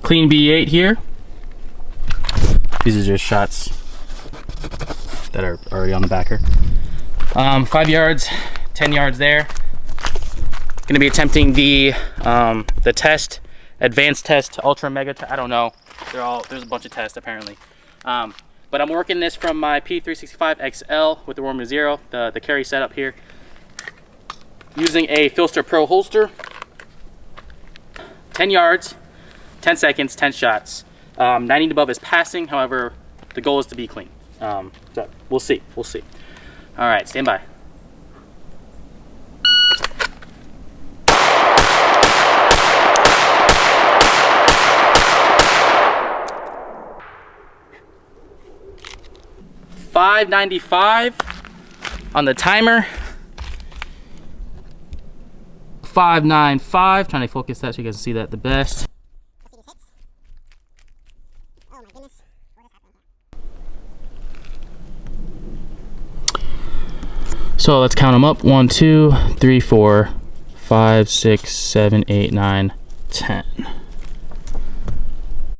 clean B8 here. These are just shots that are already on the backer. 5 yards, 10 yards there. Gonna be attempting the test, advanced test, ultra mega I don't know. There's a bunch of tests apparently. But I'm working this from my P365 XL with the Roman 0, the carry setup here. Using a Filster Pro holster. 10 yards, 10 seconds, 10 shots. 90 and above is passing, however, the goal is to be clean. So we'll see. All right, stand by. $5.95 on the timer. 5.95. Trying to focus that so you guys can see that the best. Oh my goodness. What is happening here? So let's count them up. 1, 2, 3, 4, 5, 6, 7, 8, 9, 10.